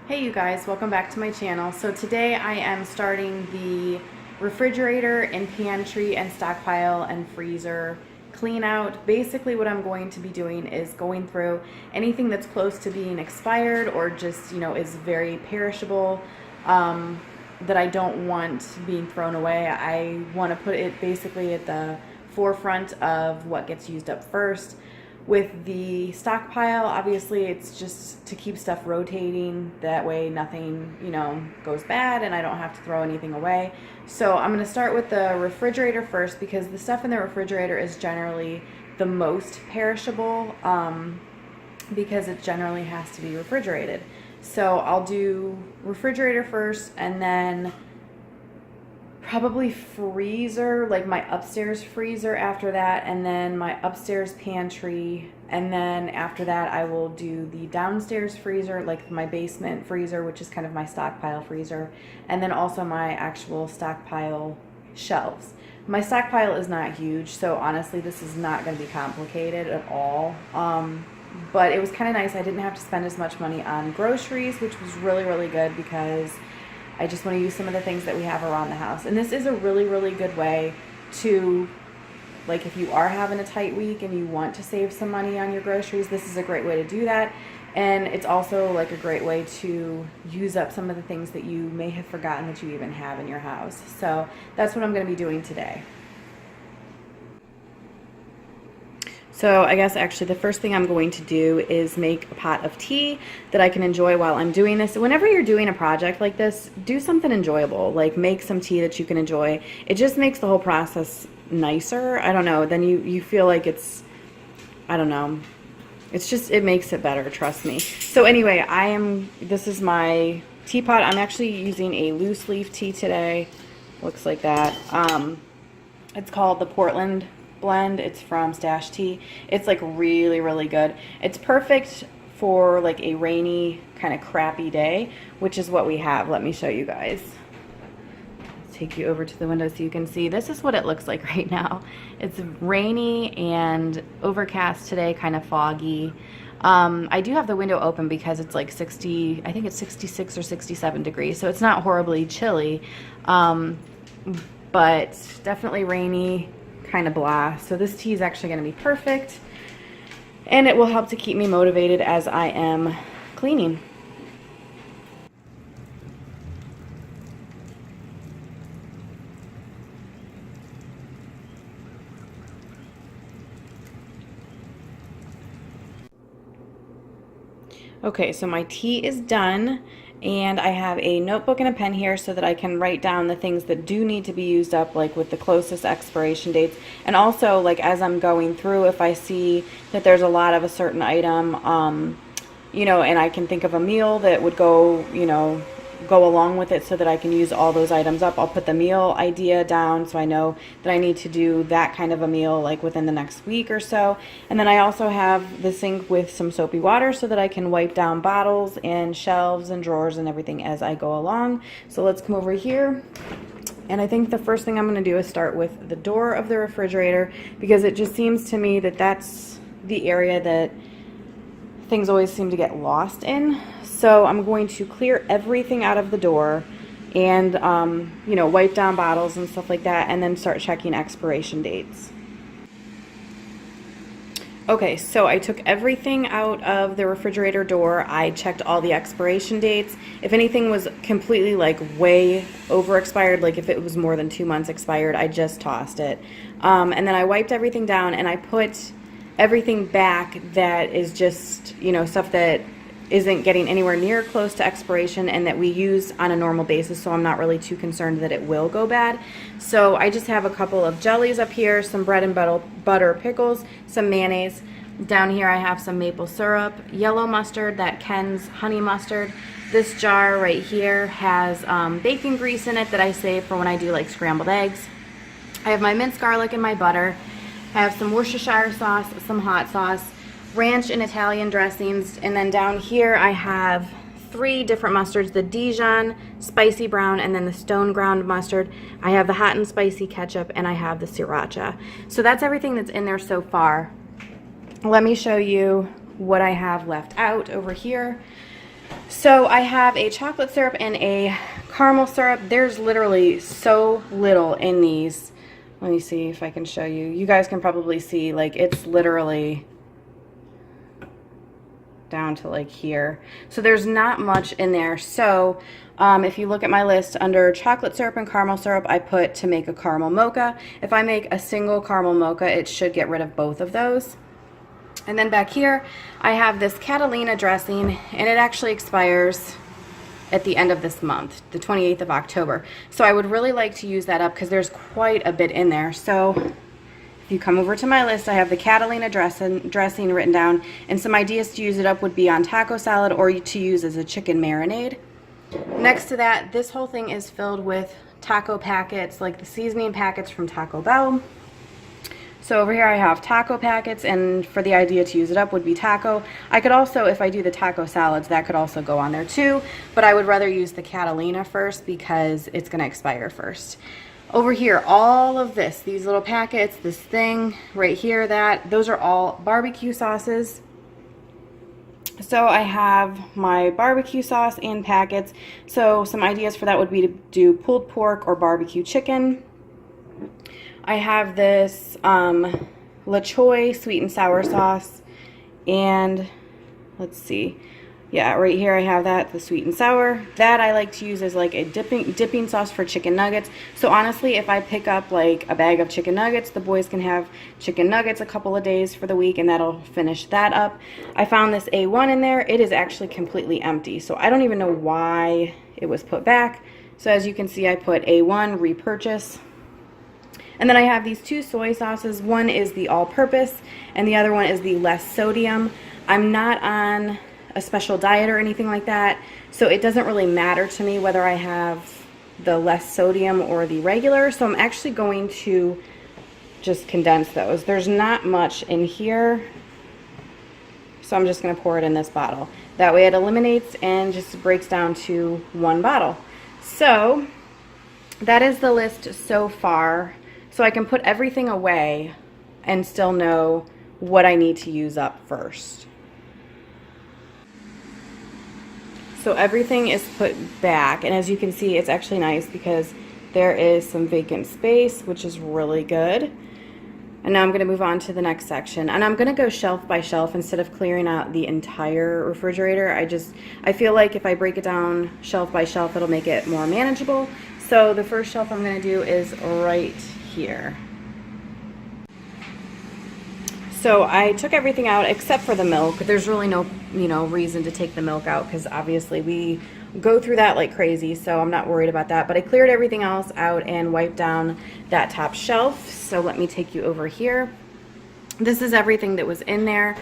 Hey you guys, welcome back to my channel. So today I am starting the refrigerator and pantry and stockpile and freezer clean out. Basically what I'm going to be doing is going through anything that's close to being expired or just, is very perishable, that I don't want being thrown away. I want to put it basically at the forefront of what gets used up first. With the stockpile, obviously it's just to keep stuff rotating. That way nothing, goes bad and I don't have to throw anything away. So I'm going to start with the refrigerator first because the stuff in the refrigerator is generally the most perishable, because it generally has to be refrigerated. So I'll do refrigerator first and then probably freezer, like my upstairs freezer after that, and then my upstairs pantry, and then after that I will do the downstairs freezer, like my basement freezer, which is kind of my stockpile freezer, and then also my actual stockpile shelves. My stockpile is not huge, so honestly this is not going to be complicated at all, but it was kind of nice. I didn't have to spend as much money on groceries, which was really good because I just want to use some of the things that we have around the house. And this is a really good way to, like, if you are having a tight week and you want to save some money on your groceries, this is a great way to do that. And it's also like a great way to use up some of the things that you may have forgotten that you even have in your house. So that's what I'm going to be doing today. So I guess actually the first thing I'm going to do is make a pot of tea that I can enjoy while I'm doing this. Whenever you're doing a project like this, do something enjoyable, like make some tea that you can enjoy. It just makes the whole process nicer. I don't know, then you feel like it's, I don't know, it makes it better, trust me. So anyway, this is my teapot. I'm actually using a loose leaf tea today. Looks like that. It's called the Portland blend. It's from Stash Tea. It's like really good. It's perfect for like a rainy kind of crappy day, which is what we have. Let me show you guys. Let's take you over to the window so you can see. This is what it looks like right now. It's rainy and overcast today, kind of foggy. I do have the window open because it's like 60, I think it's 66 or 67 degrees, so it's not horribly chilly, but definitely rainy, kind of blah. So this tea is actually going to be perfect, and it will help to keep me motivated as I am cleaning. Okay, so my tea is done, and I have a notebook and a pen here so that I can write down the things that do need to be used up, like with the closest expiration dates. And also, like, as I'm going through, if I see that there's a lot of a certain item, and I can think of a meal that would go along with it so that I can use all those items up, I'll put the meal idea down so I know that I need to do that kind of a meal like within the next week or so. And then I also have the sink with some soapy water so that I can wipe down bottles and shelves and drawers and everything as I go along. So let's come over here. And I think the first thing I'm going to do is start with the door of the refrigerator, because it just seems to me that that's the area that things always seem to get lost in. So I'm going to clear everything out of the door and, wipe down bottles and stuff like that, and then start checking expiration dates. Okay, so I took everything out of the refrigerator door. I checked all the expiration dates. If anything was completely like way over expired, like if it was more than 2 months expired, I just tossed it. And then I wiped everything down and I put everything back that is just, stuff that isn't getting anywhere near close to expiration and that we use on a normal basis, so I'm not really too concerned that it will go bad. So I just have a couple of jellies up here, some bread and butter pickles, some mayonnaise. Down here I have some maple syrup, yellow mustard, that Ken's honey mustard. This jar right here has bacon grease in it that I save for when I do like scrambled eggs. I have my minced garlic and my butter. I have some Worcestershire sauce, some hot sauce, ranch and Italian dressings, and then down here I have 3 different mustards, the Dijon, spicy brown, and then the stone ground mustard. I have the hot and spicy ketchup, and I have the sriracha. So that's everything that's in there so far. Let me show you what I have left out over here. So I have a chocolate syrup and a caramel syrup. There's literally so little in these. Let me see if I can show you. You guys can probably see, like, it's literally down to like here. So there's not much in there. So if you look at my list under chocolate syrup and caramel syrup, I put to make a caramel mocha. If I make a single caramel mocha, it should get rid of both of those. And then back here, I have this Catalina dressing, and it actually expires at the end of this month, the 28th of October. So I would really like to use that up because there's quite a bit in there. So if you come over to my list, I have the Catalina dressing written down, and some ideas to use it up would be on taco salad or to use as a chicken marinade. Next to that, this whole thing is filled with taco packets, like the seasoning packets from Taco Bell. So over here I have taco packets, and for the idea to use it up would be taco. I could also, if I do the taco salads, that could also go on there too, but I would rather use the Catalina first because it's gonna expire first. Over here, all of this, these little packets, this thing right here, those are all barbecue sauces. So I have my barbecue sauce in packets. So some ideas for that would be to do pulled pork or barbecue chicken. I have this La Choy sweet and sour sauce, and let's see, yeah, right here I have that, the sweet and sour. That I like to use as like a dipping sauce for chicken nuggets. So honestly, if I pick up like a bag of chicken nuggets, the boys can have chicken nuggets a couple of days for the week, and that'll finish that up. I found this A1 in there. It is actually completely empty, so I don't even know why it was put back. So as you can see, I put A1 repurchase. And then I have these two soy sauces. One is the all-purpose, and the other one is the less sodium. I'm not on a special diet or anything like that, so it doesn't really matter to me whether I have the less sodium or the regular. So I'm actually going to just condense those. There's not much in here, so I'm just going to pour it in this bottle. That way it eliminates and just breaks down to one bottle. So that is the list so far. So I can put everything away and still know what I need to use up first. So everything is put back, and as you can see, it's actually nice because there is some vacant space, which is really good. And now I'm going to move on to the next section, and I'm going to go shelf by shelf instead of clearing out the entire refrigerator. I feel like if I break it down shelf by shelf, it'll make it more manageable. So the first shelf I'm going to do is right here. So I took everything out except for the milk. There's really no, reason to take the milk out because obviously we go through that like crazy, so I'm not worried about that. But I cleared everything else out and wiped down that top shelf. So let me take you over here. This is everything that was in there.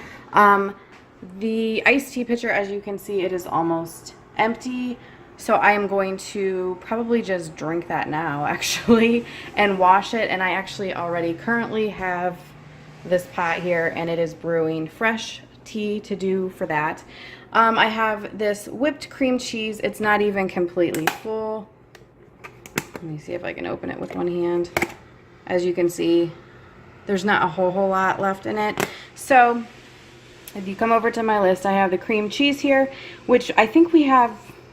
The iced tea pitcher, as you can see, it is almost empty. So I am going to probably just drink that now, actually, and wash it. And I actually already currently have this pot here, and it is brewing fresh tea to do for that. I have this whipped cream cheese. It's not even completely full. Let me see if I can open it with one hand. As you can see, there's not a whole lot left in it. So if you come over to my list, I have the cream cheese here, which I think we have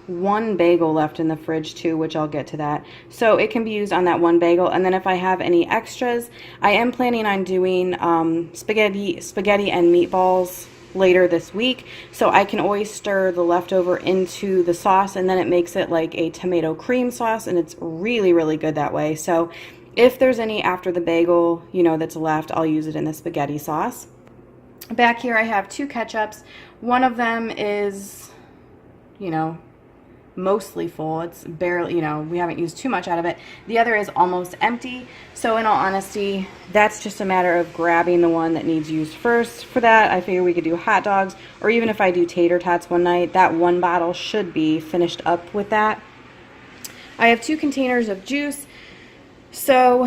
one bagel left in the fridge too, which I'll get to that. So it can be used on that one bagel. And then if I have any extras, I am planning on doing spaghetti and meatballs later this week. So I can always stir the leftover into the sauce, and then it makes it like a tomato cream sauce, and it's really, really good that way. So if there's any after the bagel, that's left, I'll use it in the spaghetti sauce. Back here I have two ketchups. One of them is, mostly full. It's barely, we haven't used too much out of it. The other is almost empty. So in all honesty, that's just a matter of grabbing the one that needs used first. For that, I figure we could do hot dogs, or even if I do tater tots one night, that one bottle should be finished up with that. I have 2 containers of juice. So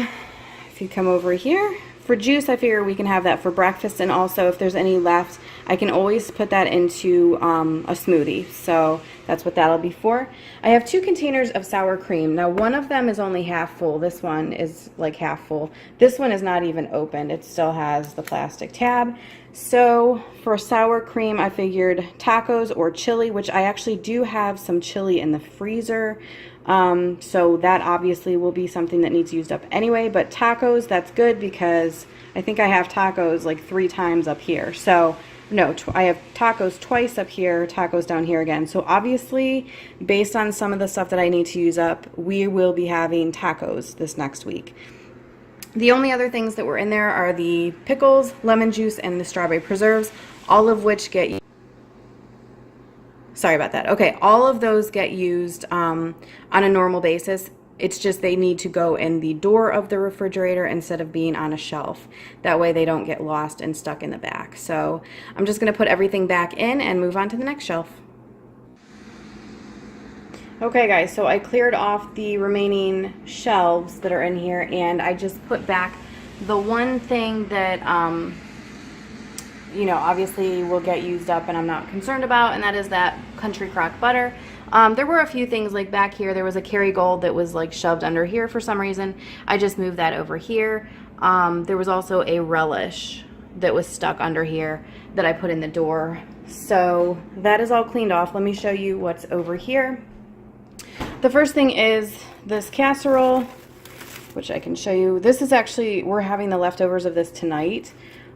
if you come over here, for juice, I figure we can have that for breakfast, and also if there's any left, I can always put that into a smoothie. So that's what that'll be for. I have 2 containers of sour cream. Now one of them is only half full. This one is like half full. This one is not even opened. It still has the plastic tab. So for sour cream, I figured tacos or chili, which I actually do have some chili in the freezer. So that obviously will be something that needs used up anyway, but tacos, that's good because I think I have tacos like 3 times up here. So no, I have tacos twice up here, tacos down here again. So obviously, based on some of the stuff that I need to use up, we will be having tacos this next week. The only other things that were in there are the pickles, lemon juice, and the strawberry preserves, all of which get, sorry about that. Okay, all of those get used on a normal basis. It's just they need to go in the door of the refrigerator instead of being on a shelf. That way they don't get lost and stuck in the back. So I'm just gonna put everything back in and move on to the next shelf. Okay guys, so I cleared off the remaining shelves that are in here, and I just put back the one thing that, you know, obviously will get used up and I'm not concerned about, and that is that country crock butter. There were a few things like back here. There was a Kerrygold that was like shoved under here for some reason. I just moved that over here. There was also a relish that was stuck under here that I put in the door. So that is all cleaned off. Let me show you what's over here. The first thing is this casserole, which I can show you. This is actually, we're having the leftovers of this tonight.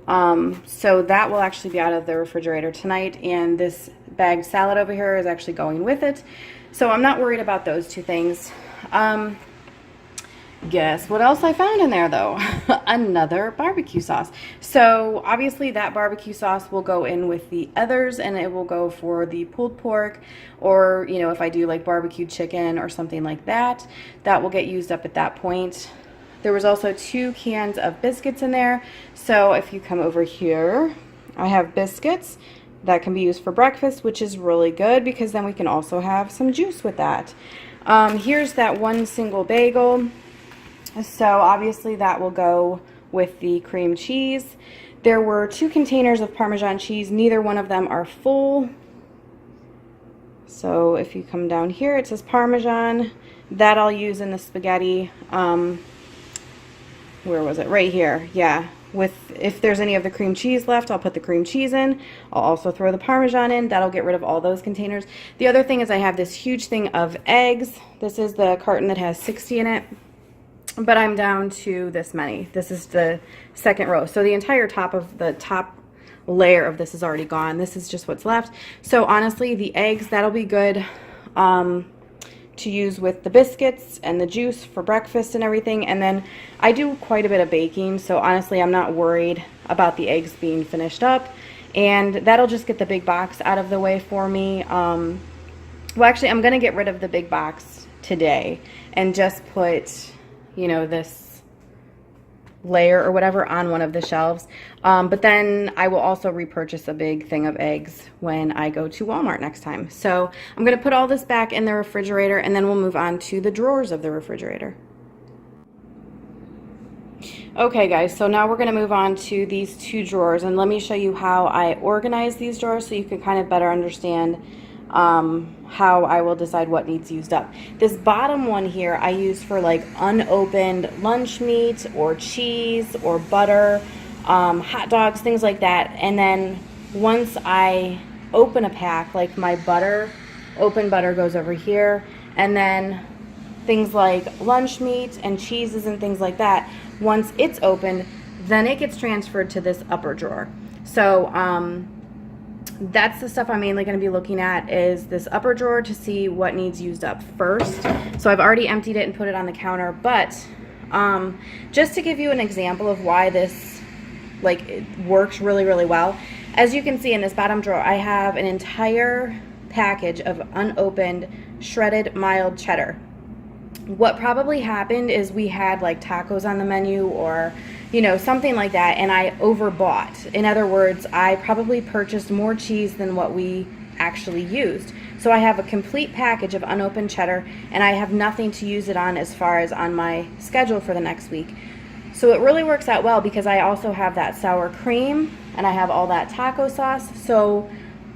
So that will actually be out of the refrigerator tonight, and this bagged salad over here is actually going with it. So I'm not worried about those two things. Guess what else I found in there though? Another barbecue sauce. So obviously that barbecue sauce will go in with the others, and it will go for the pulled pork, or you know, if I do like barbecue chicken or something like that, that will get used up at that point. There was also 2 cans of biscuits in there. So if you come over here, I have biscuits that can be used for breakfast, which is really good because then we can also have some juice with that. Here's that one single bagel. So obviously that will go with the cream cheese. There were 2 containers of Parmesan cheese. Neither one of them are full. So if you come down here, it says Parmesan. That I'll use in the spaghetti. Where was it? Right here. Yeah. If there's any of the cream cheese left, I'll put the cream cheese in. I'll also throw the Parmesan in. That'll get rid of all those containers. The other thing is I have this huge thing of eggs. This is the carton that has 60 in it, but I'm down to this many. This is the second row. So the entire top of the top layer of this is already gone. This is just what's left. So honestly, the eggs, that'll be good to use with the biscuits and the juice for breakfast and everything. And then I do quite a bit of baking, so honestly I'm not worried about the eggs being finished up, and that'll just get the big box out of the way for me. Well, actually I'm gonna get rid of the big box today and just put, you know, this layer or whatever on one of the shelves, but then I will also repurchase a big thing of eggs when I go to Walmart next time. So I'm going to put all this back in the refrigerator, and then we'll move on to the drawers of the refrigerator. Okay guys, so now we're going to move on to these 2 drawers, and let me show you how I organize these drawers so you can kind of better understand how I will decide what needs used up. This bottom one here I use for like unopened lunch meat or cheese or butter, hot dogs, things like that. And then once I open a pack, like my butter, open butter goes over here, and then things like lunch meat and cheeses and things like that, once it's opened, then it gets transferred to this upper drawer. So that's the stuff I'm mainly going to be looking at, is this upper drawer to see what needs used up first. So I've already emptied it and put it on the counter, but just to give you an example of why this it works really, really well, as you can see in this bottom drawer, I have an entire package of unopened shredded mild cheddar. What probably happened is we had like tacos on the menu, or you know, something like that, and I overbought. In other words, I probably purchased more cheese than what we actually used. So I have a complete package of unopened cheddar, and I have nothing to use it on as far as on my schedule for the next week. So it really works out well because I also have that sour cream and I have all that taco sauce. So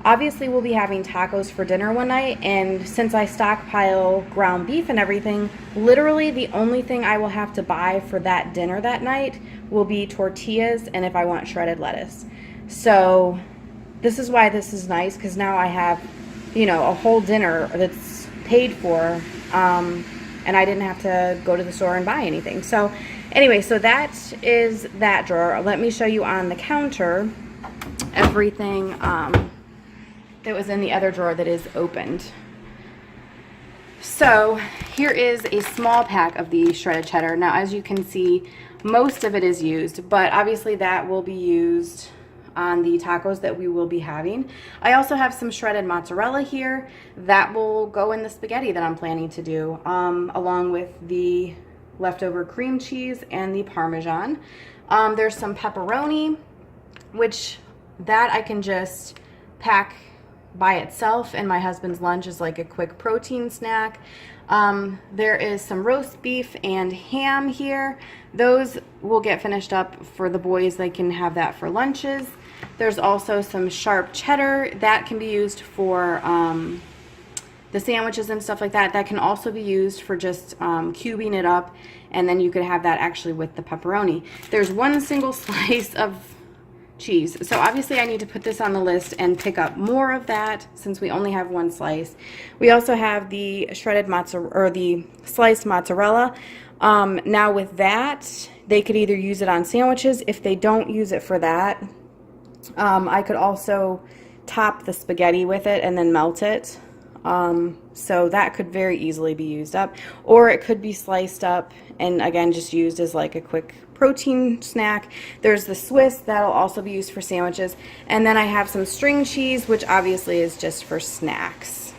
obviously we'll be having tacos for dinner one night, and since I stockpile ground beef and everything, literally the only thing I will have to buy for that dinner that night will be tortillas and if I want shredded lettuce. So this is why this is nice, because now I have, you know, a whole dinner that's paid for, and I didn't have to go to the store and buy anything. So anyway, so that is that drawer. Let me show you on the counter everything that was in the other drawer that is opened. So here is a small pack of the shredded cheddar. Now, as you can see, most of it is used, but obviously that will be used on the tacos that we will be having. I also have some shredded mozzarella here that will go in the spaghetti that I'm planning to do, along with the leftover cream cheese and the Parmesan. There's some pepperoni, which that I can just pack by itself, and my husband's lunch is like a quick protein snack. There is some roast beef and ham here. Those will get finished up for the boys. They can have that for lunches. There's also some sharp cheddar that can be used for the sandwiches and stuff like that. That can also be used for just cubing it up, and then you could have that actually with the pepperoni. There's one single slice of cheese. So obviously I need to put this on the list and pick up more of that since we only have one slice. We also have the shredded mozzarella, or the sliced mozzarella. Now with that, they could either use it on sandwiches. If they don't use it for that, I could also top the spaghetti with it and then melt it. So that could very easily be used up, or it could be sliced up and again just used as like a quick protein snack. There's the Swiss that'll also be used for sandwiches, and then I have some string cheese, which obviously is just for snacks.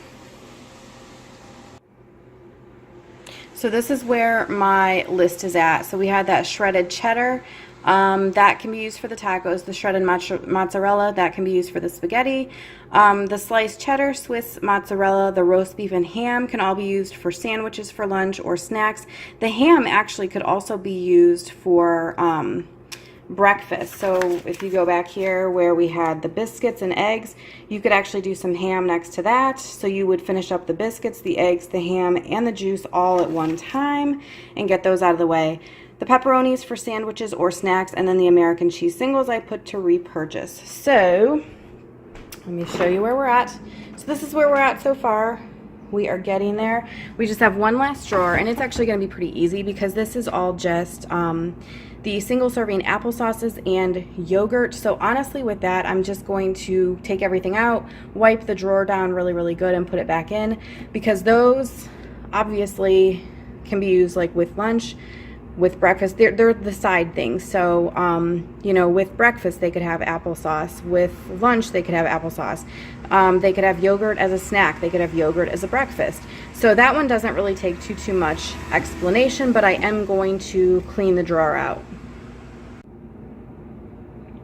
So this is where my list is at. So we had that shredded cheddar. That can be used for the tacos. The shredded mozzarella, that can be used for the spaghetti. The sliced cheddar, Swiss mozzarella, the roast beef and ham can all be used for sandwiches for lunch or snacks. The ham actually could also be used for breakfast. So if you go back here where we had the biscuits and eggs, you could actually do some ham next to that. So you would finish up the biscuits, the eggs, the ham, and the juice all at one time and get those out of the way. The pepperonis for sandwiches or snacks, and then the American cheese singles I put to repurchase. So let me show you where we're at. So this is where we're at so far. We are getting there. We just have one last drawer, and it's actually going to be pretty easy because this is all just the single serving applesauces and yogurt. So honestly with that, I'm just going to take everything out, wipe the drawer down really, really good, and put it back in, because those obviously can be used like with lunch, with breakfast. They're the side things. So you know, with breakfast they could have applesauce, with lunch they could have applesauce, they could have yogurt as a snack, they could have yogurt as a breakfast. So that one doesn't really take too much explanation, but I am going to clean the drawer out.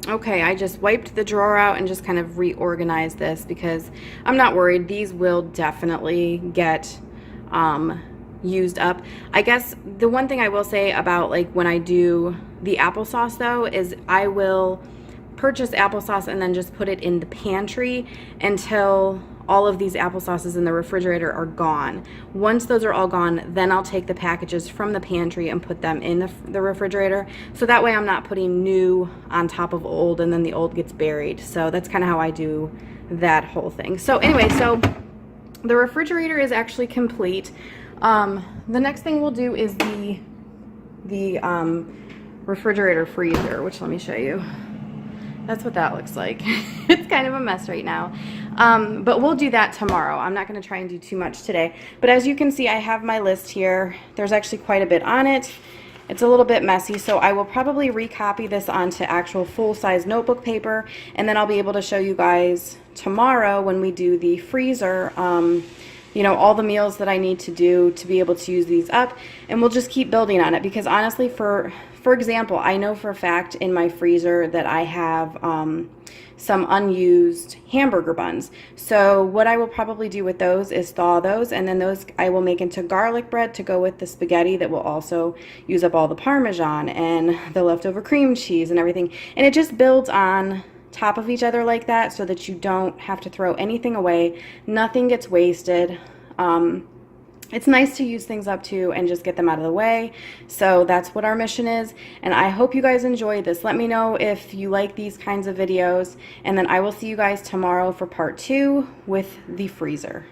Okay, I just wiped the drawer out and just kind of reorganized this because I'm not worried. These will definitely get used up. I guess the one thing I will say about like when I do the applesauce though is I will purchase applesauce and then just put it in the pantry until all of these applesauces in the refrigerator are gone. Once those are all gone, then I'll take the packages from the pantry and put them in the refrigerator. So that way I'm not putting new on top of old and then the old gets buried. So that's kind of how I do that whole thing. So anyway, so the refrigerator is actually complete. The next thing we'll do is the refrigerator freezer, which let me show you. That's what that looks like. It's kind of a mess right now. But we'll do that tomorrow. I'm not going to try and do too much today. But as you can see, I have my list here. There's actually quite a bit on it. It's a little bit messy, so I will probably recopy this onto actual full-size notebook paper, and then I'll be able to show you guys tomorrow when we do the freezer, you know, all the meals that I need to do to be able to use these up, and we'll just keep building on it. Because honestly, for example, I know for a fact in my freezer that I have some unused hamburger buns. So what I will probably do with those is thaw those, and then those I will make into garlic bread to go with the spaghetti that will also use up all the Parmesan and the leftover cream cheese and everything. And it just builds on top of each other like that so that you don't have to throw anything away. Nothing gets wasted. it's nice to use things up too and just get them out of the way. So that's what our mission is, and I hope you guys enjoy this. Let me know if you like these kinds of videos, and then I will see you guys tomorrow for part 2 with the freezer.